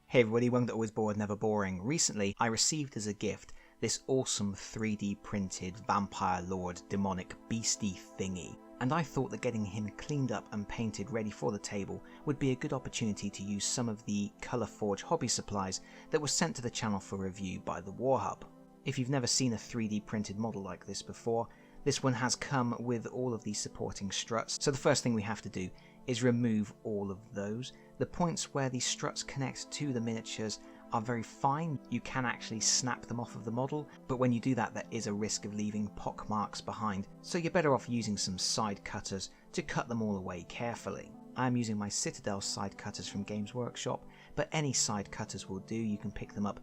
Hey everybody, one that always bored, never boring. Recently, I received as a gift this awesome 3D printed vampire lord demonic beastie thingy, and I thought that getting him cleaned up and painted ready for the table would be a good opportunity to use some of the Colourforge hobby supplies that were sent to the channel for review by the Warhub. If you've never seen a 3D printed model like this before, this one has come with all of these supporting struts, so the first thing we have to do is remove all of those. The points where these struts connect to the miniatures are very fine. You can actually snap them off of the model, but when you do that, there is a risk of leaving pock marks behind, so you're better off using some side cutters to cut them all away carefully. I'm using my Citadel side cutters from Games Workshop, but any side cutters will do. You can pick them up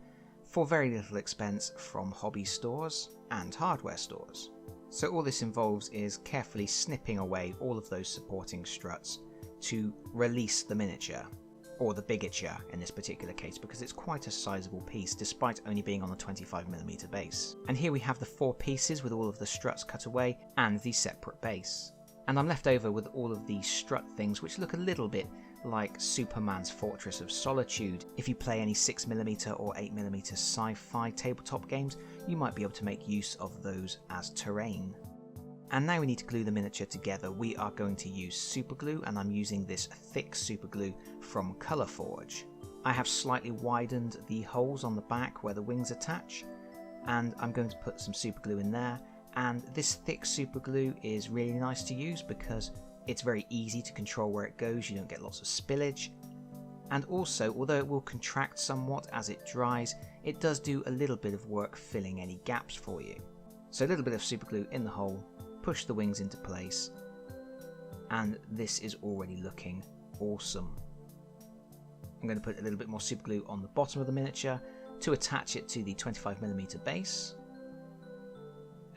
for very little expense from hobby stores and hardware stores. So all this involves is carefully snipping away all of those supporting struts to release the miniature, or the bigature in this particular case, because it's quite a sizable piece despite only being on a 25mm base. And here we have the 4 pieces with all of the struts cut away and the separate base. And I'm left over with all of these strut things which look a little bit like Superman's Fortress of Solitude. If you play any 6mm or 8mm sci-fi tabletop games, you might be able to make use of those as terrain. And now we need to glue the miniature together. We are going to use super glue, and I'm using this thick super glue from Colourforge. I have slightly widened the holes on the back where the wings attach, and I'm going to put some super glue in there. And this thick super glue is really nice to use because it's very easy to control where it goes. You don't get lots of spillage. And also, although it will contract somewhat as it dries, it does do a little bit of work filling any gaps for you. So a little bit of super glue in the hole, push the wings into place, and this is already looking awesome. I'm going to put a little bit more super glue on the bottom of the miniature to attach it to the 25mm base,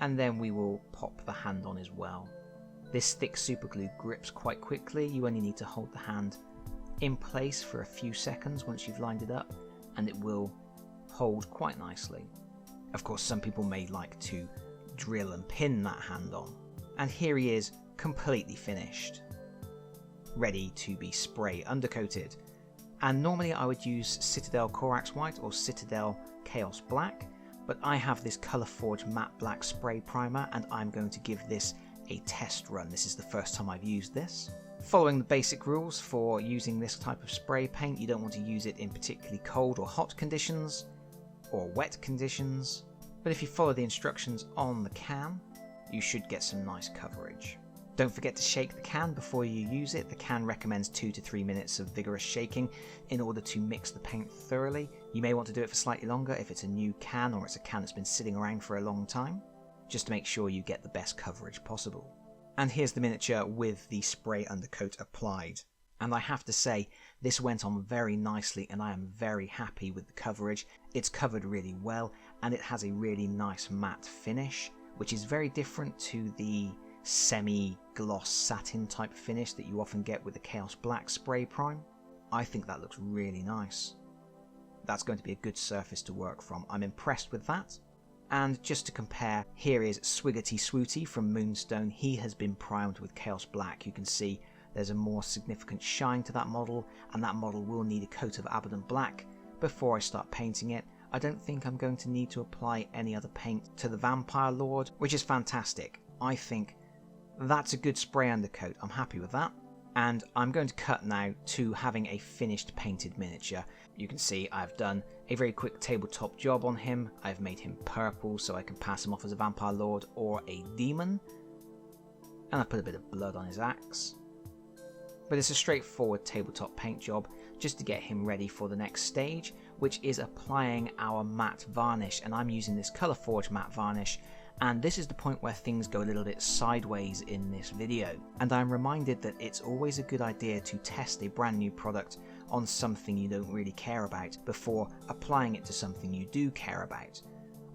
and then we will pop the hand on as well. This thick super glue grips quite quickly. You only need to hold the hand in place for a few seconds once you've lined it up, and it will hold quite nicely. Of course, some people may like to drill and pin that hand on. And here he is, completely finished, ready to be spray undercoated. And normally I would use Citadel Corax White or Citadel Chaos Black, but I have this Colourforge matte black spray primer, and I'm going to give this a test run. This is the first time I've used this. Following the basic rules for using this type of spray paint, you don't want to use it in particularly cold or hot conditions or wet conditions. But if you follow the instructions on the can, you should get some nice coverage. Don't forget to shake the can before you use it. The can recommends 2 to 3 minutes of vigorous shaking in order to mix the paint thoroughly. You may want to do it for slightly longer if it's a new can or it's a can that's been sitting around for a long time, just to make sure you get the best coverage possible. And here's the miniature with the spray undercoat applied. And I have to say, this went on very nicely, and I am very happy with the coverage. It's covered really well, and it has a really nice matte finish, which is very different to the semi-gloss satin type finish that you often get with the Chaos Black spray prime. I think that looks really nice. That's going to be a good surface to work from. I'm impressed with that. And just to compare, here is Swiggity Swooty from Moonstone. He has been primed with Chaos Black. You can see there's a more significant shine to that model, and that model will need a coat of Abaddon Black before I start painting it. I don't think I'm going to need to apply any other paint to the Vampire Lord, which is fantastic. I think that's a good spray undercoat. I'm happy with that. And I'm going to cut now to having a finished painted miniature. You can see I've done a very quick tabletop job on him. I've made him purple so I can pass him off as a Vampire Lord or a Demon. And I put a bit of blood on his axe. But it's a straightforward tabletop paint job just to get him ready for the next stage, which is applying our matte varnish. And I'm using this Colourforge matte varnish, and this is the point where things go a little bit sideways in this video. And I'm reminded that it's always a good idea to test a brand new product on something you don't really care about before applying it to something you do care about.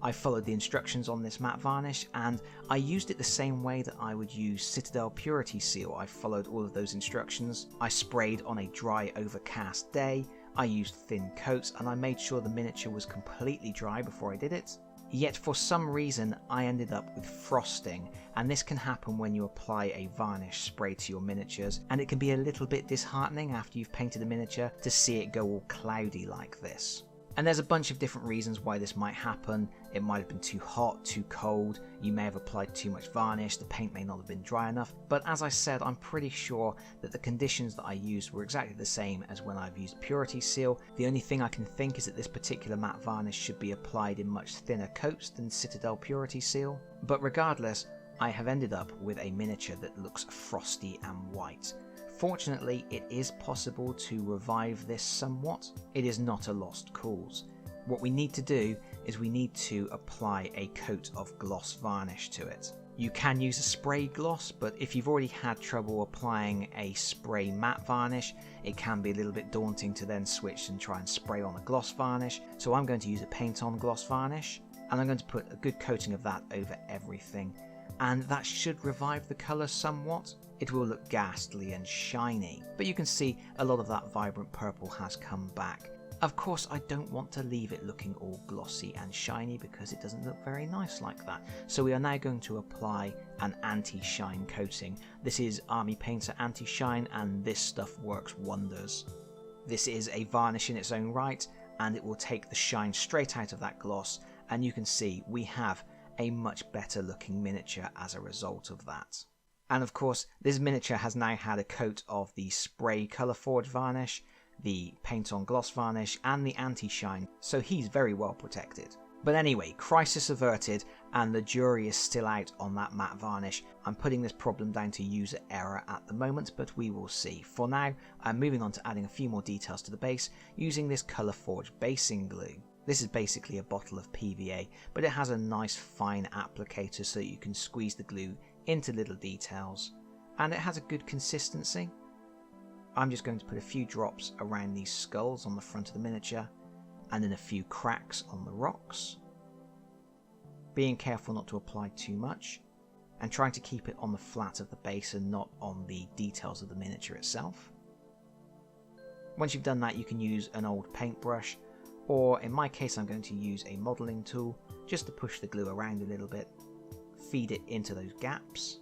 I followed the instructions on this matte varnish, and I used it the same way that I would use Citadel Purity Seal. I followed all of those instructions. I sprayed on a dry, overcast day. I used thin coats, and I made sure the miniature was completely dry before I did it. Yet for some reason I ended up with frosting, and this can happen when you apply a varnish spray to your miniatures, and it can be a little bit disheartening after you've painted a miniature to see it go all cloudy like this. And there's a bunch of different reasons why this might happen. It might have been too hot, too cold, you may have applied too much varnish, the paint may not have been dry enough, but as I said, I'm pretty sure that the conditions that I used were exactly the same as when I've used Purity Seal. The only thing I can think is that this particular matte varnish should be applied in much thinner coats than Citadel Purity Seal. But regardless, I have ended up with a miniature that looks frosty and white. Fortunately, it is possible to revive this somewhat. It is not a lost cause. What we need to do is we need to apply a coat of gloss varnish to it. You can use a spray gloss, but if you've already had trouble applying a spray matte varnish, it can be a little bit daunting to then switch and try and spray on a gloss varnish. So I'm going to use a paint on gloss varnish, and I'm going to put a good coating of that over everything. And that should revive the colour somewhat. It will look ghastly and shiny, but you can see a lot of that vibrant purple has come back. Of course, I don't want to leave it looking all glossy and shiny because it doesn't look very nice like that. So we are now going to apply an anti-shine coating. This is Army Painter Anti-Shine, and this stuff works wonders. This is a varnish in its own right, and it will take the shine straight out of that gloss, and you can see we have a much better looking miniature as a result of that. And of course, this miniature has now had a coat of the spray colour forge varnish, the paint on gloss varnish, and the anti-shine, so he's very well protected. But anyway, crisis averted, and the jury is still out on that matte varnish. I'm putting this problem down to user error at the moment, but we will see. For now, I'm moving on to adding a few more details to the base using this colour forge basing glue. This is basically a bottle of PVA, but it has a nice fine applicator so you can squeeze the glue into little details, and it has a good consistency. I'm just going to put a few drops around these skulls on the front of the miniature, and then a few cracks on the rocks, being careful not to apply too much, and trying to keep it on the flat of the base and not on the details of the miniature itself. Once you've done that, you can use an old paintbrush, or in my case I'm going to use a modelling tool just to push the glue around a little bit, feed it into those gaps,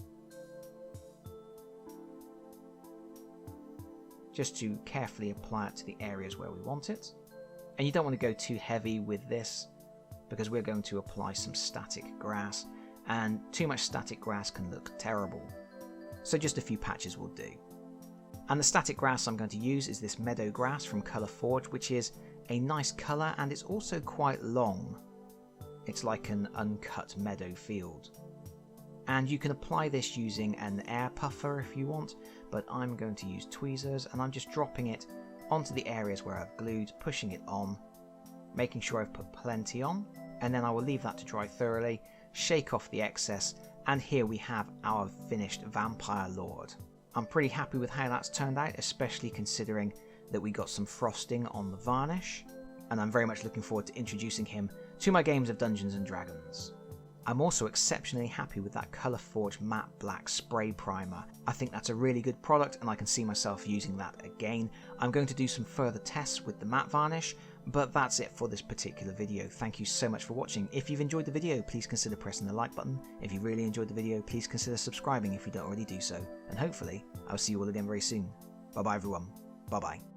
just to carefully apply it to the areas where we want it. And you don't want to go too heavy with this because we're going to apply some static grass, and too much static grass can look terrible. So just a few patches will do. And the static grass I'm going to use is this meadow grass from Colour Forge, which is a nice colour and it's also quite long. It's like an uncut meadow field. And you can apply this using an air puffer if you want, but I'm going to use tweezers, and I'm just dropping it onto the areas where I've glued, pushing it on, making sure I've put plenty on, and then I will leave that to dry thoroughly, shake off the excess, and here we have our finished Vampire Lord. I'm pretty happy with how that's turned out, especially considering that we got some frosting on the varnish, and I'm very much looking forward to introducing him to my games of Dungeons & Dragons. I'm also exceptionally happy with that Colour Forge matte black spray primer. I think that's a really good product and I can see myself using that again. I'm going to do some further tests with the matte varnish, but that's it for this particular video. Thank you so much for watching. If you've enjoyed the video, please consider pressing the like button. If you really enjoyed the video, please consider subscribing if you don't already do so. And hopefully, I'll see you all again very soon. Bye bye everyone. Bye bye.